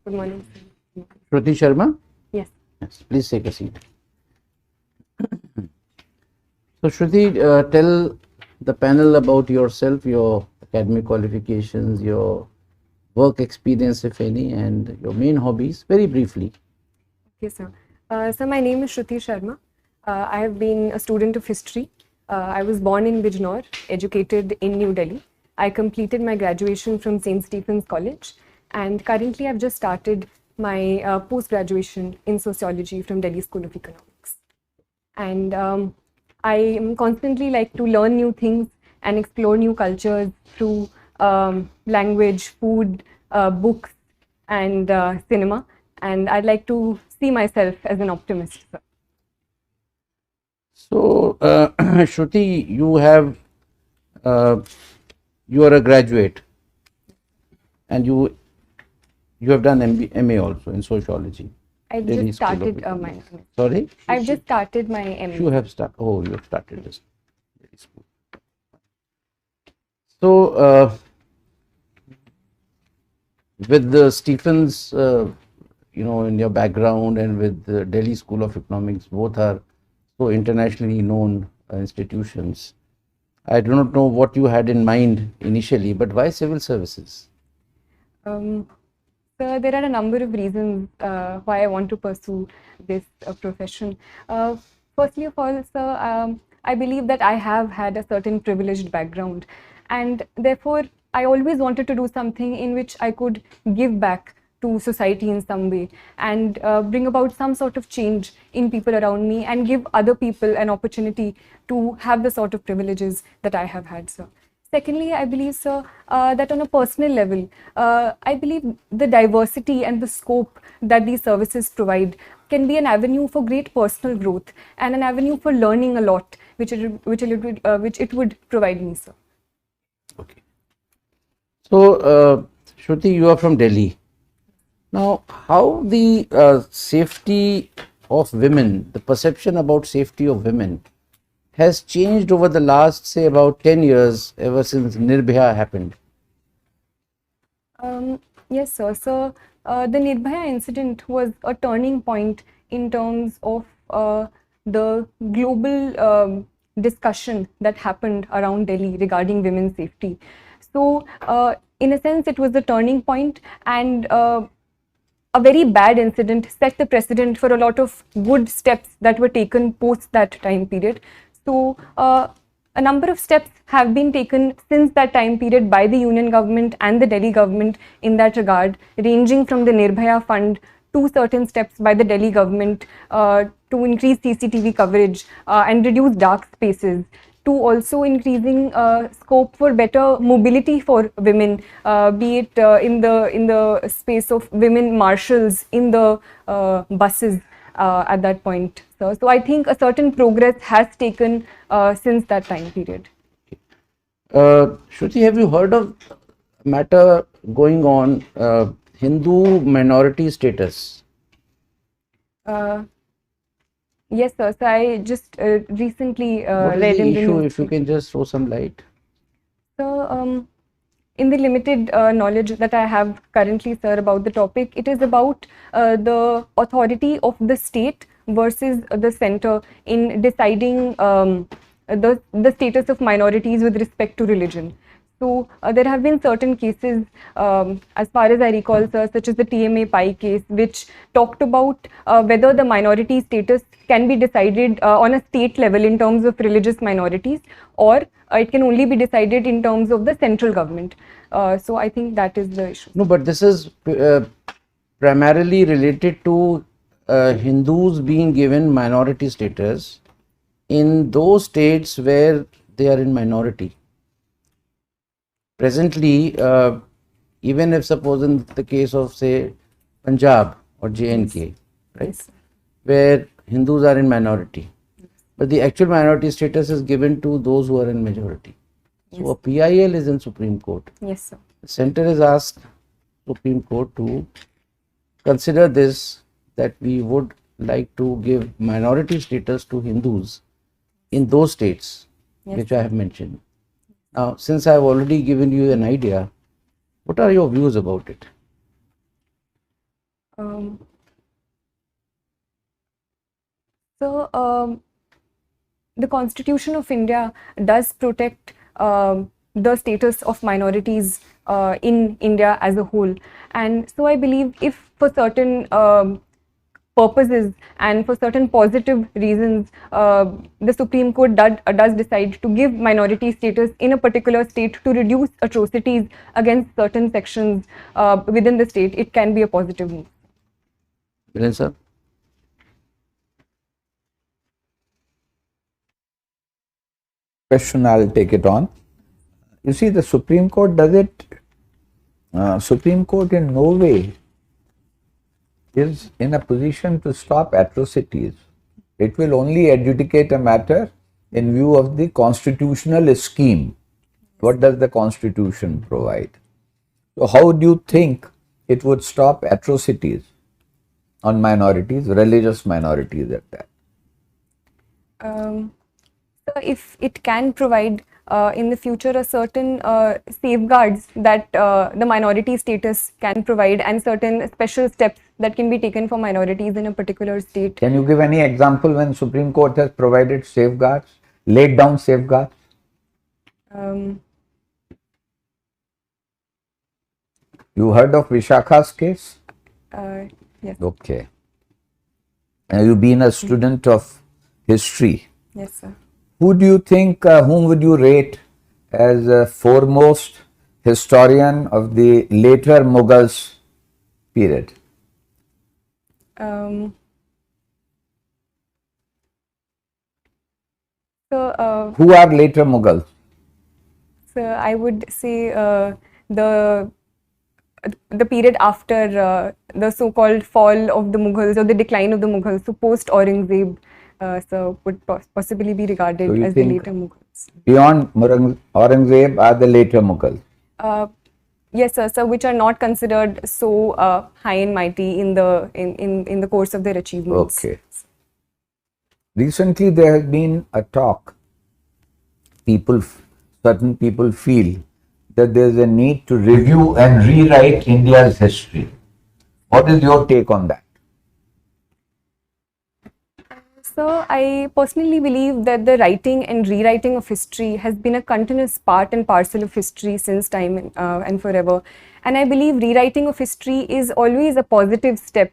Good morning. Shruti Sharma? Yes. Yes, please take a seat. So, Shruti, tell the panel about yourself, your academic qualifications, your work experience, if any, and your main hobbies, very briefly. Okay, sir. So my name is Shruti Sharma. I have been a student of history. I was born in Bijnor, educated in New Delhi. I completed my graduation from St. Stephen's College, and currently I've just started my post-graduation in sociology from Delhi School of Economics. And I am constantly like to learn new things and explore new cultures through language, food, books, and cinema. And I'd like to see myself as an optimist. Sir. So, Shruti, uh, you are a graduate, and you have done MA also in sociology. I Delhi just School of started my. Economics. Sorry? I've just started my MA. You have started. Oh, you have started this. Delhi School. So, with the Stephens, in your background, and with the Delhi School of Economics, both are so internationally known institutions. I do not know what you had in mind initially, but why civil services? So there are a number of reasons why I want to pursue this profession. Firstly of all, sir, I believe that I have had a certain privileged background, and therefore I always wanted to do something in which I could give back to society in some way and bring about some sort of change in people around me and give other people an opportunity to have the sort of privileges that I have had, sir. Secondly, I believe, sir, that on a personal level, I believe the diversity and the scope that these services provide can be an avenue for great personal growth and an avenue for learning a lot, which it would provide me, sir. Okay. So, Shruti, you are from Delhi. Now, how the safety of women, the perception about safety of women, has changed over the last, say, about 10 years, ever since Nirbhaya happened? Yes, sir. So the Nirbhaya incident was a turning point in terms of the global discussion that happened around Delhi regarding women's safety. So, in a sense, it was a turning point, and a very bad incident set the precedent for a lot of good steps that were taken post that time period. So, a number of steps have been taken since that time period by the union government and the Delhi government in that regard, ranging from the Nirbhaya Fund to certain steps by the Delhi government to increase CCTV coverage and reduce dark spaces, to also increasing scope for better mobility for women, be it in the space of women marshals in the buses at that point. So I think a certain progress has taken since that time period. Shruti, have you heard of a matter going on, Hindu minority status? Yes, sir. So I just recently What is read the in the issue, news. if you can just throw some light? So, in the limited knowledge that I have currently, sir, about the topic, it is about the authority of the state versus the center in deciding the status of minorities with respect to religion. So there have been certain cases, as far as I recall, sir, such as the TMA Pi case, which talked about whether the minority status can be decided on a state level in terms of religious minorities, or it can only be decided in terms of the central government. So I think that is the issue. No, but this is primarily related to Hindus being given minority status in those states where they are in minority. Presently, even if suppose in the case of, say, Punjab or JNK, right, Yes. where Hindus are in minority, but the actual minority status is given to those who are in majority. So Yes. a PIL is in Supreme Court. Yes, sir. The center has asked Supreme Court to consider this, that we would like to give minority status to Hindus in those states Yes. which I have mentioned. Now, since I have already given you an idea, what are your views about it? Um, so, the Constitution of India does protect the status of minorities in India as a whole. And so I believe if for certain purposes and for certain positive reasons, the Supreme Court does decide to give minority status in a particular state to reduce atrocities against certain sections within the state, it can be a positive move. Viren sir? Question, I'll take it on. You see, the Supreme Court does it. Supreme Court in no way is in a position to stop atrocities. It will only adjudicate a matter in view of the constitutional scheme. What does the Constitution provide? So how do you think it would stop atrocities on minorities, religious minorities at that? So if it can provide in the future a certain safeguards that the minority status can provide and certain special steps that can be taken for minorities in a particular state. Can you give any example when Supreme Court has provided safeguards, laid down safeguards? You heard of Vishakha's case? Yes. Okay. And you've been a student of history. Yes, sir. Who do you think, whom would you rate as a foremost historian of the later Mughals period? Who are later Mughals? So I would say the period after the so-called fall of the Mughals or the decline of the Mughals, so post Aurangzeb, so would possibly be regarded So you as the think later Mughals. beyond Aurangzeb are the later Mughals? Yes, sir. So which are not considered so high and mighty in the course of their achievements. Okay. Recently, there has been a talk. Certain people feel that there is a need to review and rewrite India's history. What is your take on that? So I personally believe that the writing and rewriting of history has been a continuous part and parcel of history since time and forever. And I believe rewriting of history is always a positive step.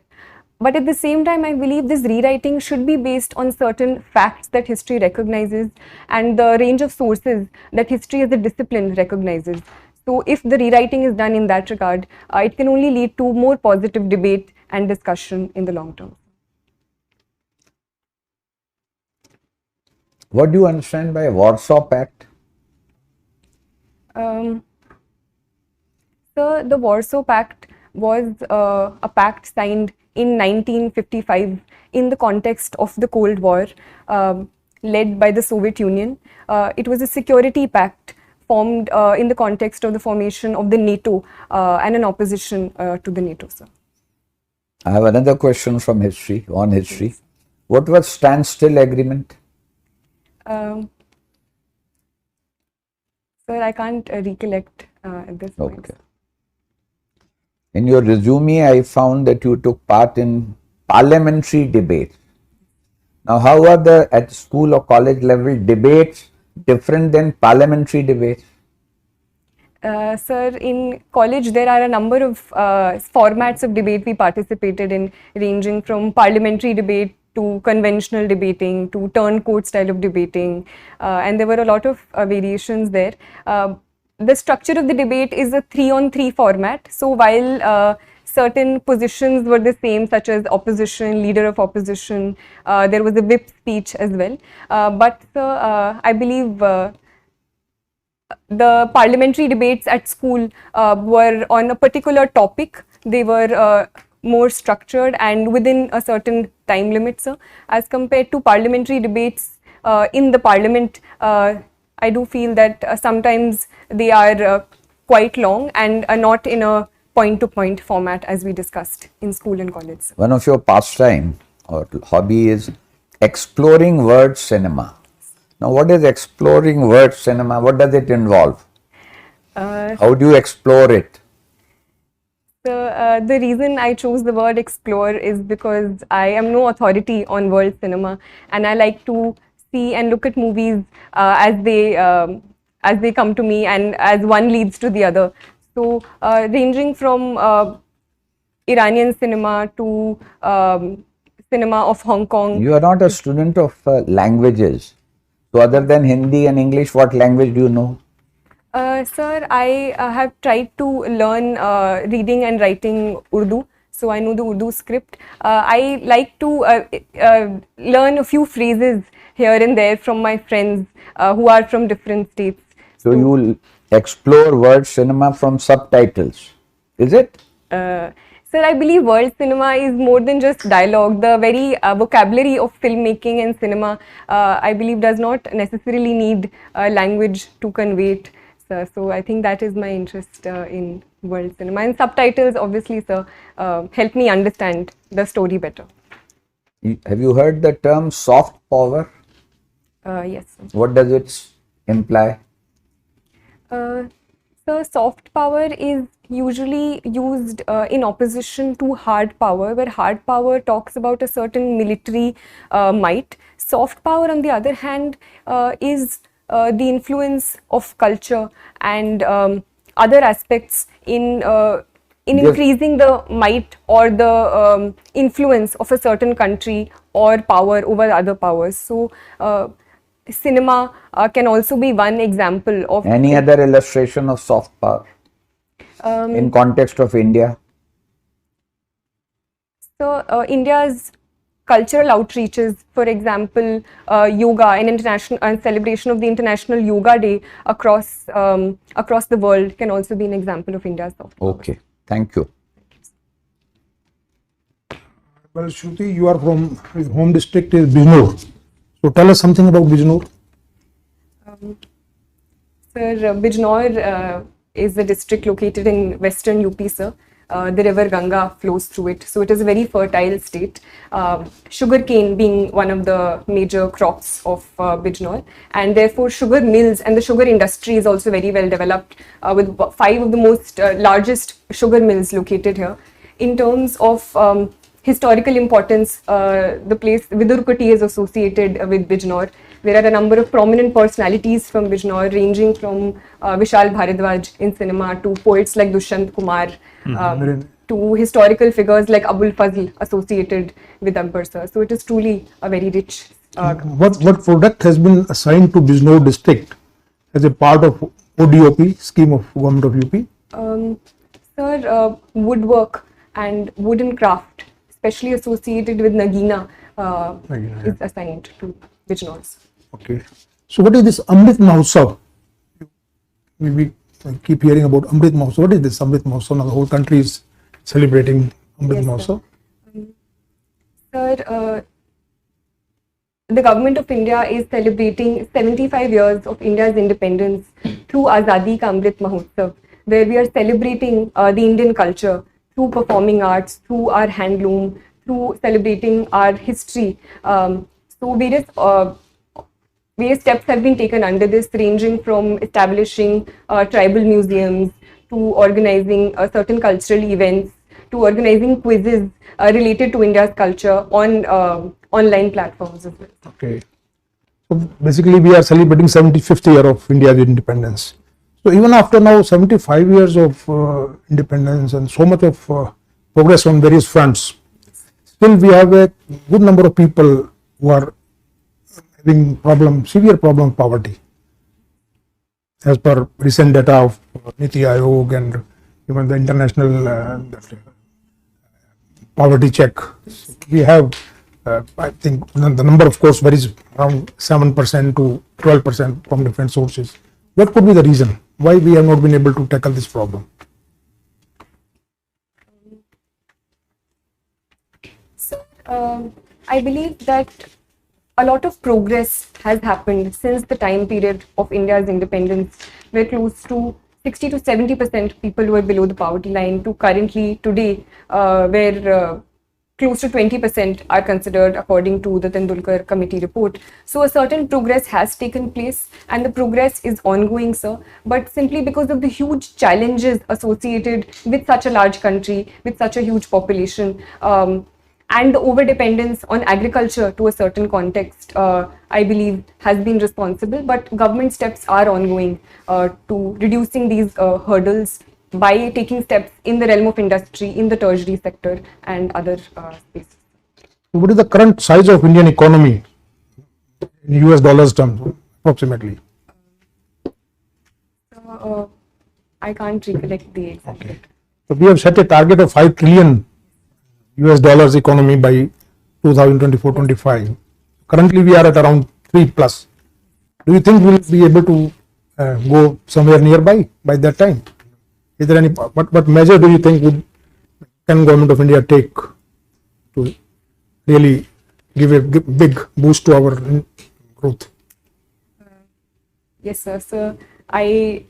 But at the same time, I believe this rewriting should be based on certain facts that history recognizes and the range of sources that history as a discipline recognizes. So if the rewriting is done in that regard, it can only lead to more positive debate and discussion in the long term. What do you understand by Warsaw Pact? So the Warsaw Pact was a pact signed in 1955 in the context of the Cold War, led by the Soviet Union. It was a security pact formed in the context of the formation of the NATO and an opposition to the NATO, sir. I have another question from history, on history. Yes. What was standstill agreement? Sir, I can't recollect at this point. Okay. In your resume, I found that you took part in parliamentary debates. Now, how are the at school or college level debates different than parliamentary debates? Sir, in college there are a number of formats of debate we participated in, ranging from parliamentary debate to conventional debating to turncoat style of debating, and there were a lot of variations there. The structure of the debate is a 3-on-3 format. So while certain positions were the same, such as opposition, leader of opposition, there was a whip speech as well. But I believe the parliamentary debates at school were on a particular topic. They were more structured and within a certain time limit, sir. As compared to parliamentary debates in the parliament, I do feel that sometimes they are quite long and are not in a point-to-point format as we discussed in school and college. One of your pastime or hobby is exploring word cinema. Now, what is exploring word cinema? What does it involve? How do you explore it? So the reason I chose the word explore is because I am no authority on world cinema, and I like to see and look at movies as they come to me, and as one leads to the other. So ranging from Iranian cinema to cinema of Hong Kong. You are not a student of languages. So other than Hindi and English, what language do you know? Sir, I have tried to learn reading and writing Urdu, so I know the Urdu script. I like to learn a few phrases here and there from my friends who are from different states. So you will explore world cinema from subtitles, is it? Sir, I believe world cinema is more than just dialogue. The very vocabulary of filmmaking and cinema, I believe, does not necessarily need language to convey it. Sir. So I think that is my interest in world cinema. And subtitles, obviously, sir, help me understand the story better. Have you heard the term soft power? Yes, sir. What does it imply? So soft power is usually used in opposition to hard power, where hard power talks about a certain military might. Soft power, on the other hand, is the influence of culture and other aspects in increasing the might or the influence of a certain country or power over other powers. So cinema can also be one example of Any other illustration of soft power in context of India? So India's cultural outreaches, for example, yoga and international celebration of the International Yoga Day across the world can also be an example of India's soft power. Okay, thank you. Well, Shruti, you are from home district is Bijnor. So tell us something about Bijnor. Sir, Bijnor is a district located in western UP, sir. The river Ganga flows through it, so it is a very fertile state. Sugarcane being one of the major crops of Bijnor, and therefore sugar mills and the sugar industry is also very well developed, with 5 of the most largest sugar mills located here. In terms of historical importance, the place Vidurkuti is associated with Bijnor. There are a number of prominent personalities from Bijnor, ranging from Vishal Bharadwaj in cinema to poets like Dushyant Kumar, to historical figures like Abul Fazl associated with Ambersar. So it is truly a very rich. What product has been assigned to Bijnor district as a part of ODOP scheme of government of UP? Sir, woodwork and wooden craft, especially associated with Nagina, is assigned to Bijnors. Okay. So what is this Amrit Mahotsav? We keep hearing about Amrit Mahotsav. What is this Amrit Mahotsav? Now the whole country is celebrating Amrit Mahotsav. Sir, the government of India is celebrating 75 years of India's independence through Azadi Ka Amrit Mahotsav, where we are celebrating the Indian culture through performing arts, through our handloom, through celebrating our history. So various steps have been taken under this, ranging from establishing tribal museums to organizing certain cultural events to organizing quizzes related to India's culture on online platforms as well. Okay. So basically we are celebrating 75th year of India's independence. So even after now 75 years of independence and so much of progress on various fronts, still we have a good number of people who are having severe problem of poverty. As per recent data of Niti Aayog and even the international poverty check, we have, I think the number of course varies around 7% to 12% from different sources. What could be the reason why we have not been able to tackle this problem? So, I believe that a lot of progress has happened since the time period of India's independence, where close to 60 to 70% people were below the poverty line, to currently today, where close to 20% are considered according to the Tendulkar committee report. So a certain progress has taken place and the progress is ongoing, sir. But simply because of the huge challenges associated with such a large country, with such a huge population, and the over-dependence on agriculture to a certain context, I believe, has been responsible. But government steps are ongoing to reducing these hurdles by taking steps in the realm of industry, in the tertiary sector and other spaces. What is the current size of Indian economy in US dollars terms, approximately? I can't recollect the exact. Okay. So we have set a target of 5 trillion US dollars economy by 2024-25. Currently we are at around 3 plus. Do you think we'll be able to go somewhere nearby by that time? Is there any, what measure do you think can Government of India take to really give a big boost to our growth? Yes, sir. So I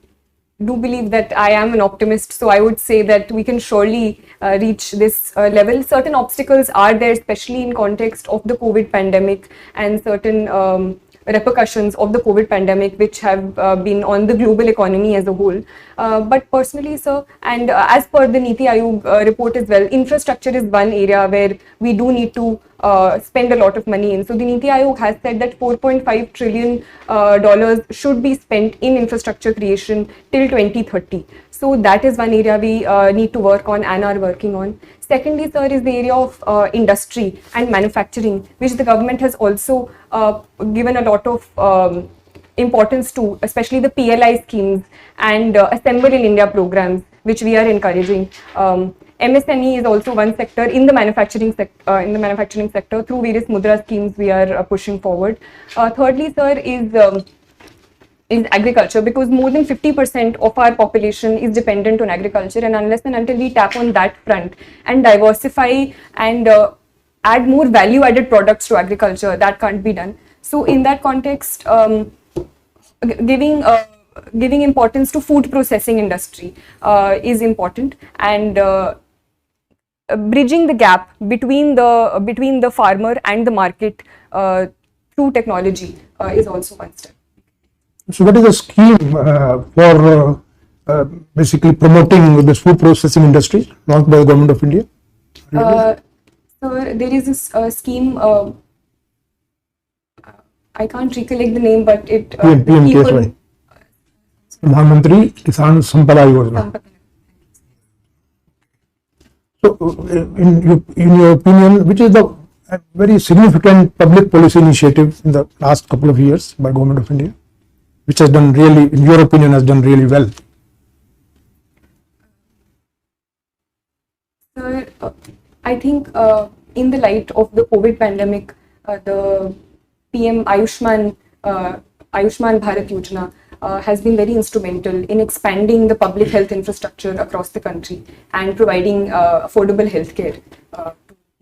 do believe that I am an optimist. So I would say that we can surely reach this level. Certain obstacles are there, especially in context of the COVID pandemic and certain repercussions of the COVID pandemic, which have been on the global economy as a whole. But personally, sir, and as per the Niti Aayog report as well, infrastructure is one area where we do need to spend a lot of money in. So the Niti Aayog has said that $4.5 trillion should be spent in infrastructure creation till 2030. So that is one area we need to work on and are working on. Secondly, sir, is the area of industry and manufacturing, which the government has also given a lot of importance to, especially the PLI schemes and Assemble in India programs, which we are encouraging. MSME is also one sector in the manufacturing sector. Through various Mudra schemes we are pushing forward. Thirdly, sir, is agriculture, because more than 50% of our population is dependent on agriculture, and unless and until we tap on that front and diversify and add more value added products to agriculture, that can't be done. So in that context, giving importance to food processing industry is important, and bridging the gap between the farmer and the market through technology is also one step. So what is the scheme for basically promoting this food processing industry launched by the Government of India? So there is this scheme, I can't recollect the name, but it PM-KSY. Pradhan Mantri Kisan Sampada Yojana. So in your opinion, which is the very significant public policy initiative in the last couple of years by Government of India, which has done really, in your opinion, has done really well? Sir, I think in the light of the COVID pandemic, the PM Ayushman Bharat Yojana has been very instrumental in expanding the public health infrastructure across the country and providing affordable healthcare to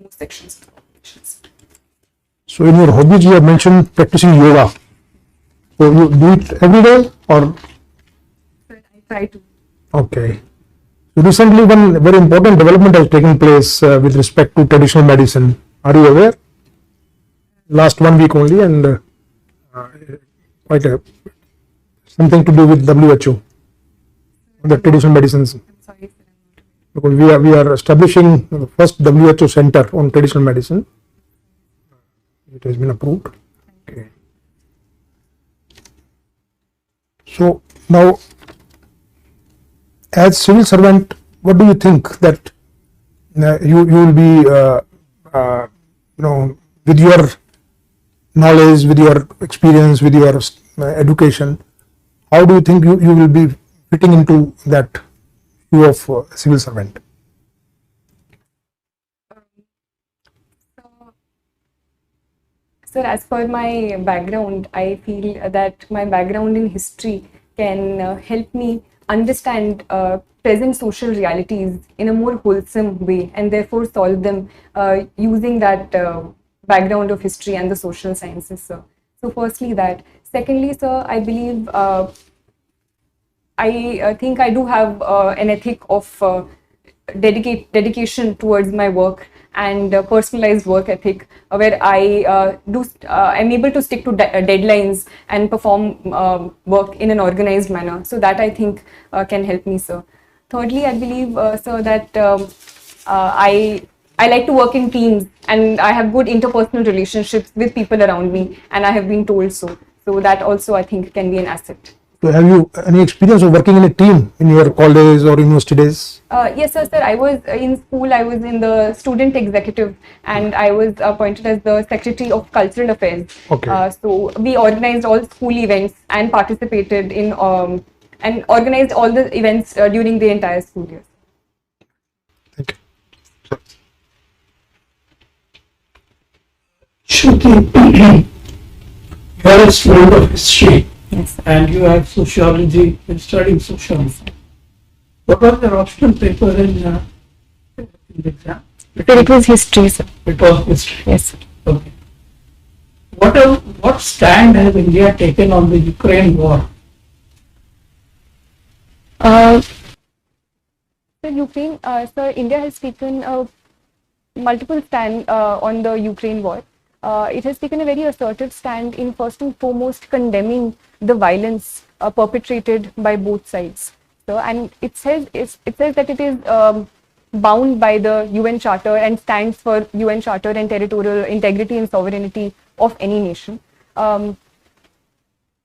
most sections of the population. So in your hobbies, you have mentioned practicing yoga. So you do it every day, or? I try to. Okay. So recently one very important development has taken place with respect to traditional medicine. Are you aware? Last 1 week only, and quite something to do with WHO, the traditional medicines. I'm sorry, sir. Because we are establishing the first WHO center on traditional medicine. It has been approved. Okay. So now, as civil servant, what do you think that you will be, with your knowledge, with your experience, with your education, how do you think you will be fitting into that view of civil servant? Sir, as per my background, I feel that my background in history can help me understand present social realities in a more wholesome way, and therefore solve them using that background of history and the social sciences, sir. So firstly that. Secondly, sir, I believe I think I do have an ethic of dedication towards my work, and personalized work ethic, where I'm able to stick to deadlines and perform work in an organized manner. So that I think can help me, sir. Thirdly, I believe, sir, that I like to work in teams, and I have good interpersonal relationships with people around me, and I have been told so. So that also I think can be an asset. So have you any experience of working in a team in your college or university days? Yes, sir. I was in school. I was in the student executive, and I was appointed as the secretary of cultural affairs. Okay. So we organized all school events and participated in and organized all the events during the entire school year. Thank you. Shruti, you are a student of history Yes, sir. and you have sociology, you're studying sociology. What was your optional paper in the exam? It was history, sir. It was history. Yes, sir. Okay. What stand has India taken on the Ukraine war? So India has taken multiple stand on the Ukraine war. It has taken a very assertive stand in first and foremost condemning the violence perpetrated by both sides. So, and it says that it is bound by the UN Charter and stands for UN Charter and territorial integrity and sovereignty of any nation.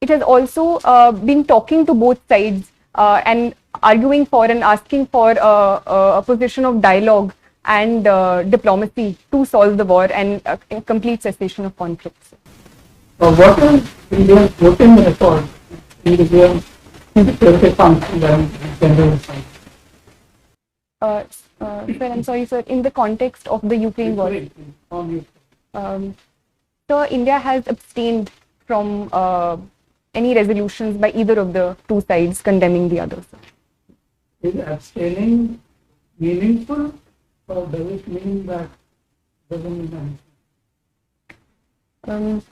It has also been talking to both sides and arguing for and asking for a position of dialogue and diplomacy to solve the war and complete cessation of conflicts. What is India's voting record in the UN Security Council and General Assembly? Sir, I'm sorry, sir. In the context of the Ukraine war, so India has abstained from any resolutions by either of the two sides condemning the other. Sir. Is abstaining meaningful, or does it mean that doesn't mean anything?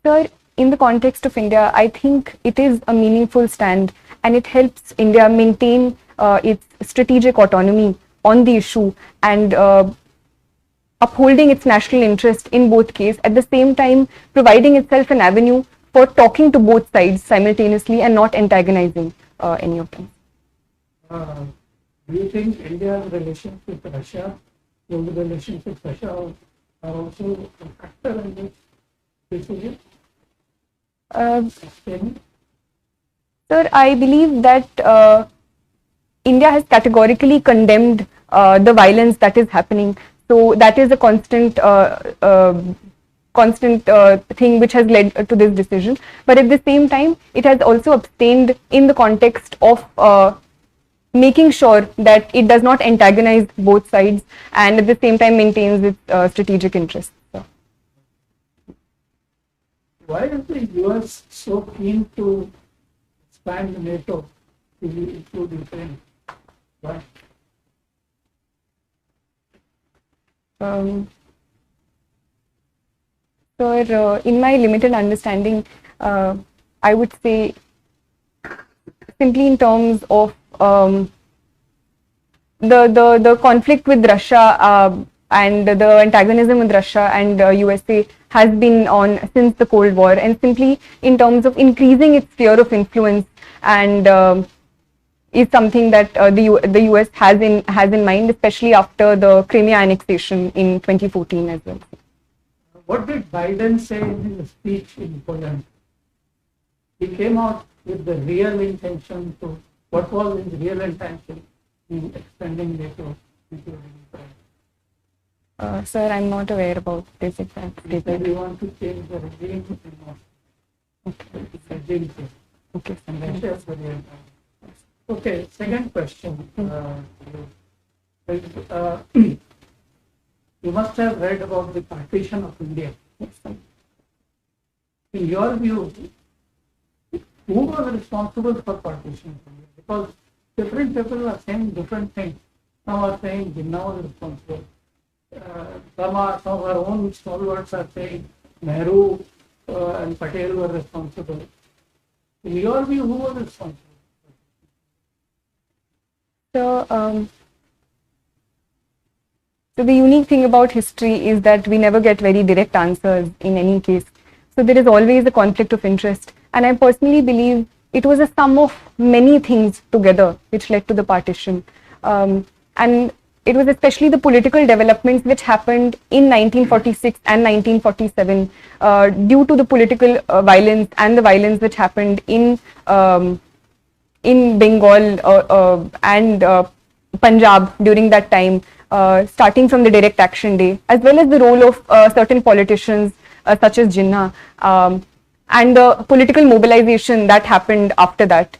Sir, in the context of India, I think it is a meaningful stand, and it helps India maintain its strategic autonomy on the issue and upholding its national interest in both cases, at the same time providing itself an avenue for talking to both sides simultaneously and not antagonizing any of them. Do you think India's relations with Russia, those relations with Russia are also a factor in this decision? Abstaining? Sir, I believe that India has categorically condemned the violence that is happening. So that is a constant thing which has led to this decision. But at the same time, it has also abstained in the context of making sure that it does not antagonize both sides and at the same time maintains its strategic interests. So. Why is the US so keen to expand NATO to include Ukraine? Why? So, in my limited understanding, I would say simply in terms of the conflict with Russia and the antagonism with Russia and USA has been on since the Cold War, and simply in terms of increasing its sphere of influence and is something that the US has in mind, especially after the Crimea annexation in 2014 as well. What did Biden say in his speech in Poland? He came out with the real intention to, what was his real intention in extending NATO into Ukraine? Sir, I'm not aware about this exact He said statement. we want to change the regime in Moscow. Okay. It's a regime change. Okay. And Russia is the real time. Okay, second question. You must have read about the partition of India. Yes, sir. In your view, who was responsible for partition of India? Because different people are saying different things. Some are saying Jinnah was responsible. Some of our own stalwarts are saying Nehru and Patel were responsible. In your view, who was responsible? So So the unique thing about history is that we never get very direct answers in any case. So there is always a conflict of interest. And I personally believe it was a sum of many things together which led to the partition. And it was especially the political developments which happened in 1946 and 1947 due to the political violence and the violence which happened in Bengal and Punjab during that time, starting from the Direct Action Day, as well as the role of certain politicians such as Jinnah, and the political mobilization that happened after that,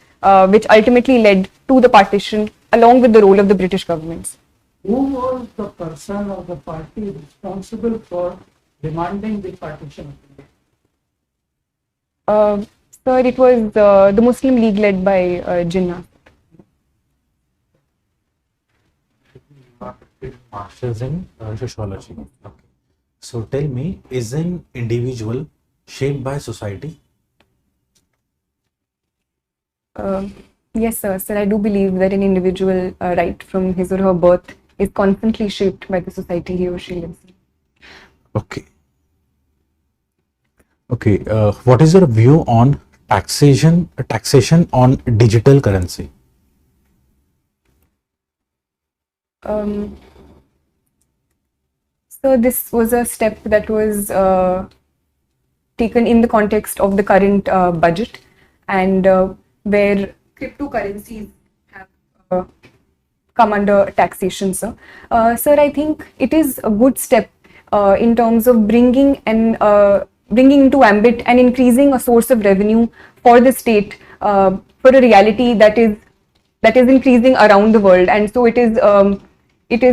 which ultimately led to the partition, along with the role of the British governments. Who was the person or the party responsible for demanding the partition of India? Sir, it was the Muslim League led by Jinnah. Masters in sociology. Okay. So tell me, is an individual shaped by society? Yes, sir. Sir, I do believe that an individual, right from his or her birth, is constantly shaped by the society he or she lives in. Okay. Okay. What is your view on taxation on digital currency? So this was a step that was taken in the context of the current budget, and where cryptocurrencies have come under taxation, sir. Sir, I think it is a good step in terms of bringing into ambit and increasing a source of revenue for the state for a reality that is increasing around the world, and so it is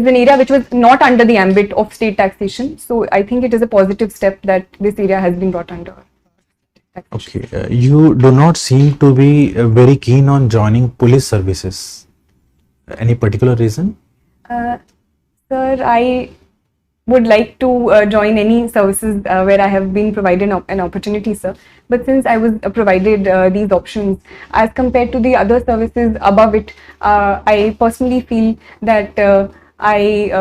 an area which was not under the ambit of state taxation. So I think it is a positive step that this area has been brought under taxation. Okay. You do not seem to be very keen on joining police services. Any particular reason? Sir, I would like to join any services where I have been provided an opportunity, sir. But since I was provided these options, as compared to the other services above it, I personally feel that I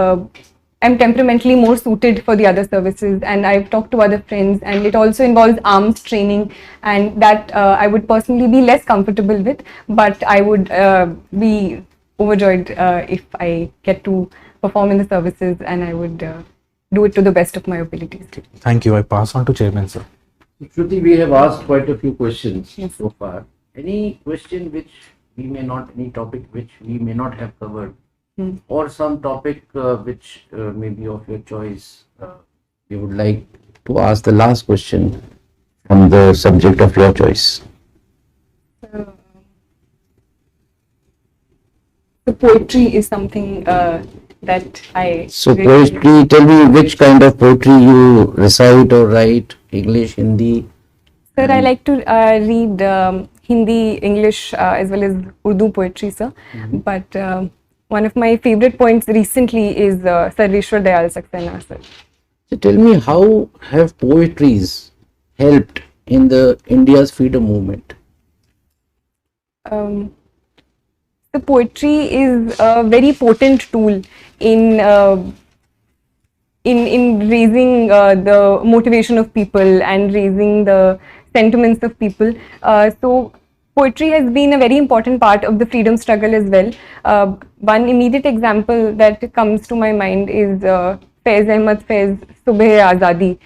am temperamentally more suited for the other services, and I've talked to other friends, and it also involves arms training, and that I would personally be less comfortable with, but I would be overjoyed if I get to perform in the services, and I would do it to the best of my abilities. Thank you. I pass on to Chairman, sir. Shruti, we have asked quite a few questions Yes. so far. Any question which we may not, any topic which we may not have covered, or some topic which may be of your choice, you would like to ask the last question from the subject of your choice? The poetry is something that I So really- poetry, tell me which kind of poetry you recite or write, English, Hindi? Sir, I like to read Hindi, English, as well as Urdu poetry, sir. But one of my favorite poets recently is Sarveshwar Dayal Saxena, sir. So tell me, how have poetries helped in the India's freedom movement? The poetry is a very potent tool in raising the motivation of people and raising the sentiments of people. So poetry has been a very important part of the freedom struggle as well. One immediate example that comes to my mind is Faiz Ahmad Faiz Subh Azadi,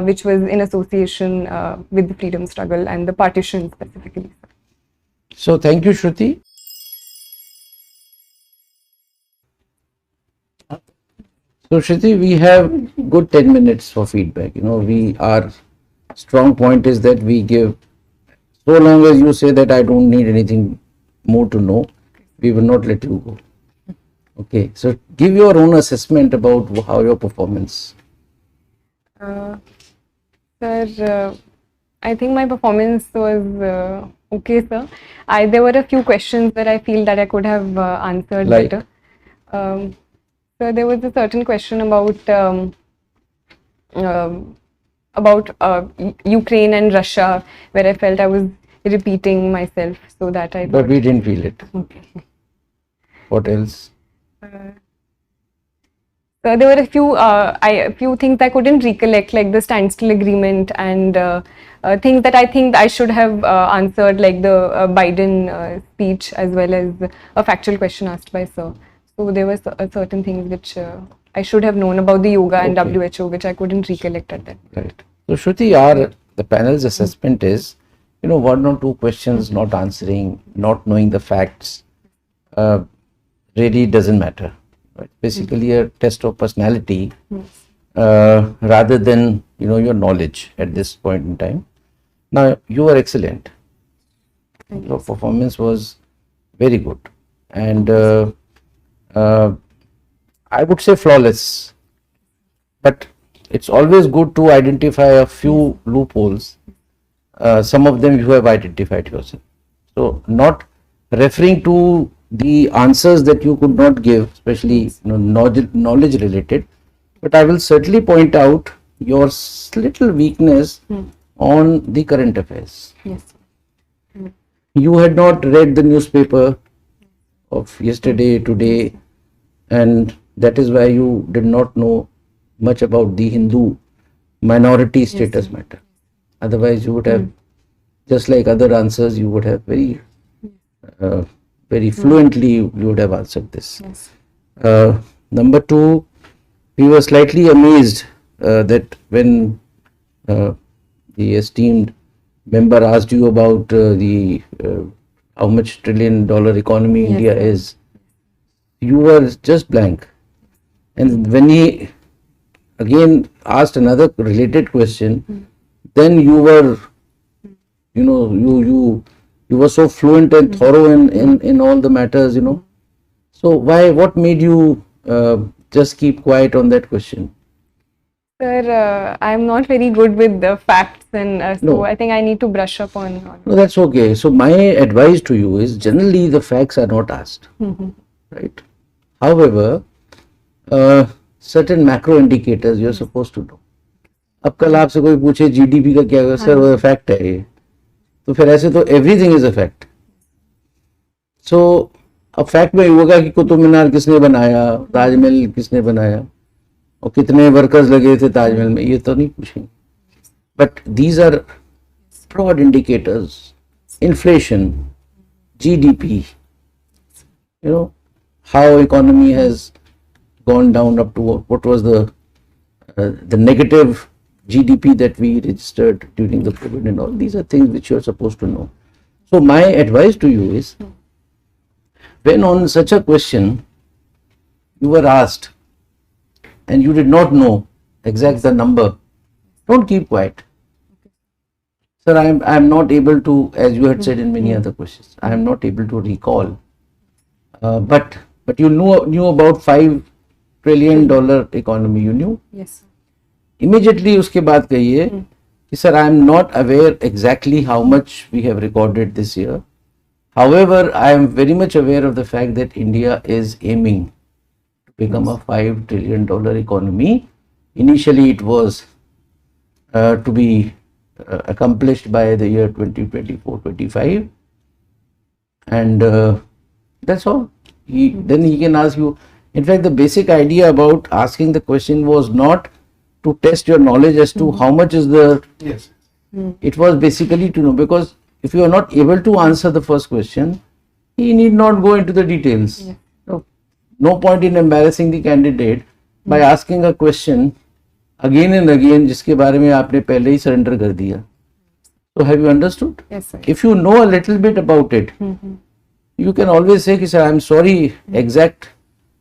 which was in association with the freedom struggle and the partition specifically. So thank you, Shruti. So Shruti, we have good 10 minutes for feedback. Our strong point is that we give, so long as you say that I don't need anything more to know, we will not let you go. Okay, so give your own assessment about how your performance. Sir, I think my performance was okay, sir. There were a few questions that I feel that I could have answered Like? better. So there was a certain question about Ukraine and Russia, where I felt I was repeating myself, so that I But thought, we didn't feel it. okay. What else? So there were a few things I couldn't recollect, like the standstill agreement and things that I think I should have answered, like the Biden speech, as well as a factual question asked by Sir. So there were certain things which I should have known about the yoga and Okay. WHO, which I couldn't recollect at that. Right. So Shruti, the panel's assessment is, one or two questions not answering, not knowing the facts, really doesn't matter. Right? Basically, a test of personality rather than your knowledge at this point in time. Now you were excellent. Your performance was very good, and I would say flawless. But it's always good to identify a few loopholes. Some of them you have identified yourself. So not referring to the answers that you could not give, especially knowledge related, but I will certainly point out your little weakness on the current affairs. Yes. You had not read the newspaper of yesterday, today, and that is why you did not know much about the Hindu minority status matter. Otherwise, you would have, just like other answers, you would have very fluently, you would have answered this. Yes. Number two, we were slightly amazed that when the esteemed member asked you about the how much $1 trillion economy India is, you were just blank. And when he again asked another related question, then you were, you were so fluent and thorough in all the matters, So what made you just keep quiet on that question? Sir, I'm not very good with the facts, and so No. I think I need to brush up on. No, that's okay. So my advice to you is, generally the facts are not asked, right? However, certain macro indicators you're supposed to know. अब कल आपसे कोई पूछे GDP का क्या है, sir वो fact है ये, तो फिर ऐसे तो एवरीथिंग इज अ फैक्ट. सो अब फैक्ट में होगा कि कुतुब मीनार किसने बनाया, ताजमहल किसने बनाया, और कितने वर्कर्स लगे थे ताजमहल में, ये तो नहीं पूछेंगे. But these are broad indicators, inflation, GDP, how economy has gone down up to what was the negative GDP that we registered during the COVID and all. These are things which you are supposed to know. So my advice to you is, when on such a question you were asked and you did not know exact the number, don't keep quiet. Sir, I am not able to, as you had said in many other questions, I am not able to recall. But you knew about $5 trillion economy. You knew. Yes. Immediately उसके बाद कहिए कि sir, I am not aware exactly how much we have recorded this year. However, I am very much aware of the fact that India is aiming to become a $5 trillion economy. Initially, it was to be accomplished by the year 2024-25, and that's all. Then he can ask you. In fact, the basic idea about asking the question was not to test your knowledge as to how much is the. Yes. It was basically to know, because if you are not able to answer the first question, he need not go into the details. No point in embarrassing the candidate by asking a question again and again जिसके बारे में आपने पहले ही surrender कर दिया. So have you understood? Yes, sir. If you know a little bit about it, you can always say, sir, I am sorry, exact,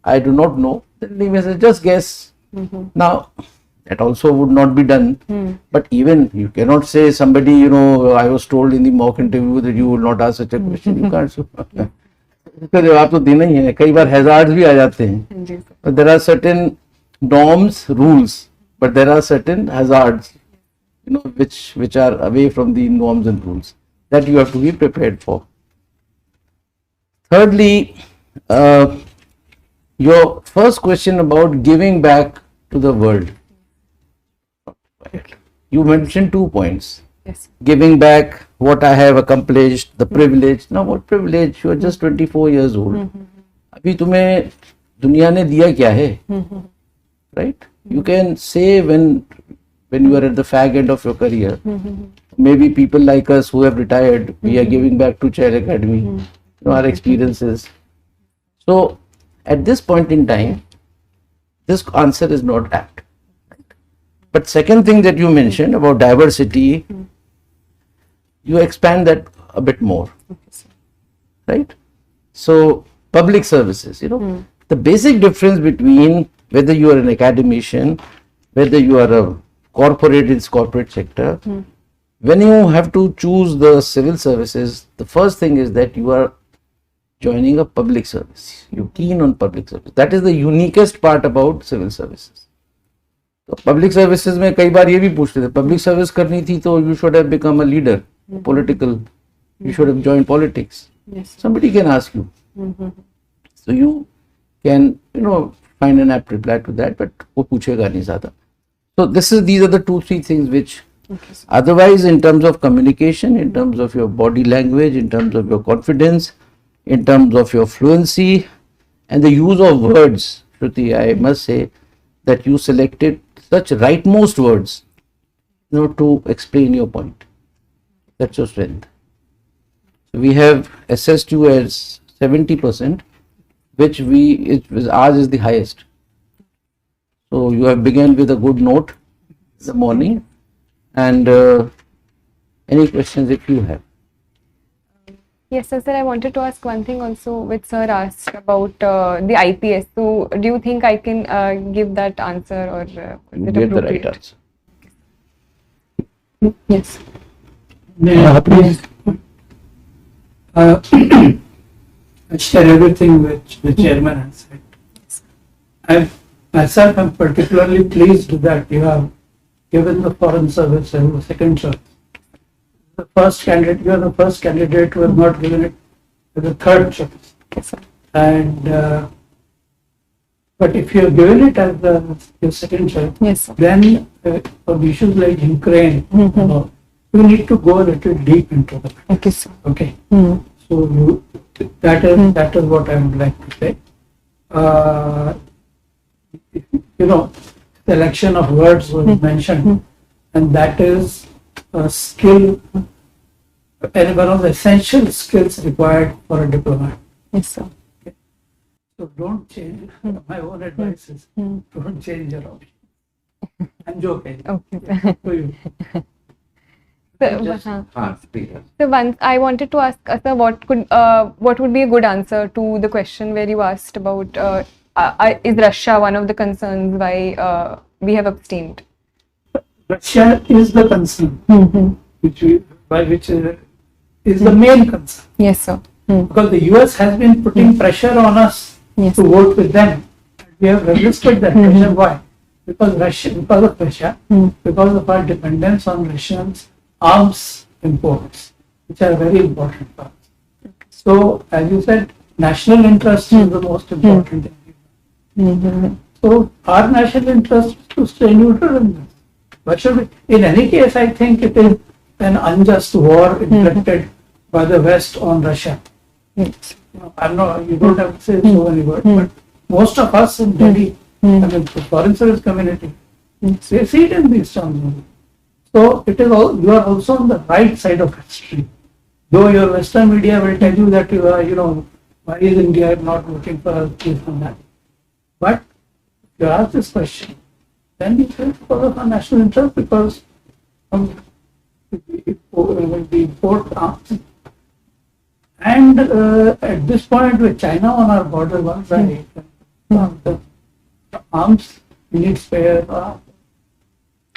I do not know. Then he may say, just guess. Now, that also would not be done. But even you cannot say somebody, I was told in the mock interview that you will not ask such a question. You can't. उसका जवाब तो देना ही है. कई बार hazards भी आ जाते हैं. जी sir. But there are certain norms, rules, but there are certain hazards, which are away from the norms and rules that you have to be prepared for. Thirdly, your first question about giving back to the world. You mentioned 2 points. Yes. Giving back what I have accomplished, the privilege. Now, what privilege? You are just 24 years old. अभी तुम्हें दुनिया ने दिया क्या है? right? You can say when you are at the fag end of your career, maybe people like us who have retired, we are giving back to Child Academy, our experiences. So at this point in time, this answer is not apt. But second thing that you mentioned about diversity, you expand that a bit more, right? So public services, the basic difference between whether you are an academician, whether you are a corporate in corporate sector, when you have to choose the civil services, the first thing is that you are joining a public service. You're keen on public service. That is the uniquest part about civil services. तो public services में कई बार ये भी पूछते थे, public service करनी थी तो you should have become a leader, political, you should have join politics. Somebody can ask you. So you can, find an apt reply to that, but वो पूछेगा नहीं ज़्यादा. So these are the 2-3 things which otherwise in terms of communication, in terms of your body language, in terms of your confidence, in terms of your fluency and the use of words, Shruti, I must say that you selected such rightmost words, to explain your point. That's your strength. So we have assessed you as 70%, which ours is the highest. So you have begun with a good note in the morning, and any questions if you have. Yes, sir. I wanted to ask one thing also, which sir asked about the IPS. So, do you think I can give that answer, or is You it get the right appropriate? answer. Yes. Please, I share everything which the chairman has said. Myself am particularly pleased that you have given the foreign service as the second choice. You are the first candidate who has not given it as the third choice. Yes, sir. And but if you have given it as your second choice, Yes, sir. then for issues like Ukraine, you need to go a little deep into the matter. Okay, sir. Okay. So that is what I would like to say. Selection of words was mentioned, and that is a skill, and one of the essential skills required for a diplomat. Yes, sir. So don't change. My own advice is don't change your option. I'm joking. Okay, sir. To you. So once I wanted to ask sir, what would be a good answer to the question where you asked about is Russia one of the concerns why we have abstained? Russia is the concern, which is the main concern, Yes, sir. because the US has been putting pressure on us Yes. to vote with them. We have resisted that pressure. Why? Because of Russia, because of our dependence on Russians arms imports, which are very important for us. So, as you said, national interest is the most important thing. So, our national interest is to stay neutral in this. But should we, in any case, I think it is an unjust war inflicted by the West on Russia. Yes. You don't have to say so many words, but most of us in Delhi, the foreign service community, they see it in these terms. So it is you are also on the right side of history. Though your Western media will tell you that why is India not voting for us, this and that. But if you ask this question, then it is because of our national interest, because we import arms. And at this point, with China on our border, one side, the arms, we need spare arms.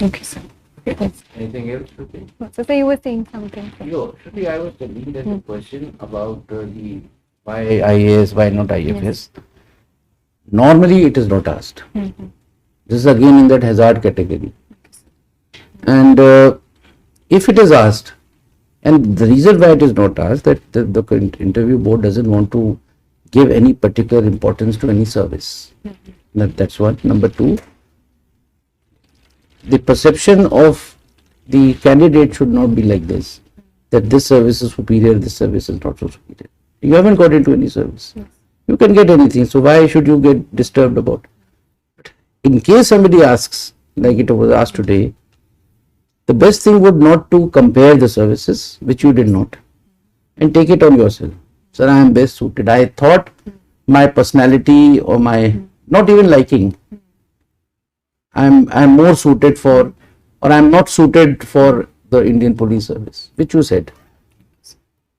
Okay, sir. Yes. Anything else, Shruti? So sir, you were saying something. Sir. No, Shruti, I was telling that the question about the why IAS, why not IFS. Normally, it is not asked. This is again in that hazard category. And if it is asked, and the reason why it is not asked, that the interview board doesn't want to give any particular importance to any service. That's one. Number two, the perception of the candidate should not be like this, that this service is superior, this service is not so superior. You haven't got into any service. You can get anything, so why should you get disturbed about it? in case somebody asks, like it was asked today, the best thing would not to compare the services, which you did not, and take it on yourself. Sir, I am best suited. I thought my personality or my not even liking, I'm more suited for, or I'm not suited for the Indian police service, which you said.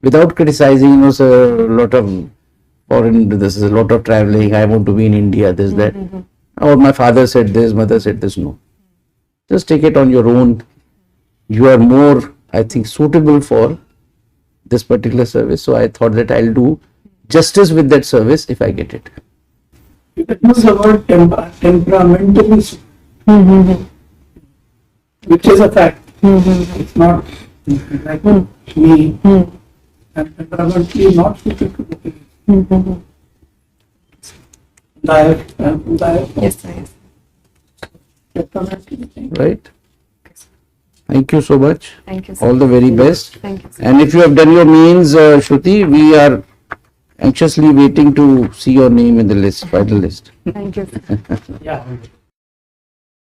Without criticizing, sir, a lot of foreign, this is a lot of traveling, I want to be in India, this, that. Or my father said this, mother said this, no. Just take it on your own. You are more, I think, suitable for this particular service. So I thought that I'll do justice with that service if I get it. It was the word temperamentally, which is a fact. It's not like me. I'm temperamentally not suited to the police. Yes, sir. Yes. Temperamentally. Right? Thank you so much. Thank you, sir. All the very best. Thank you, sir. And if you have done your means, Shruti, we are anxiously waiting to see your name in the list, final list. Thank you, sir. Yeah.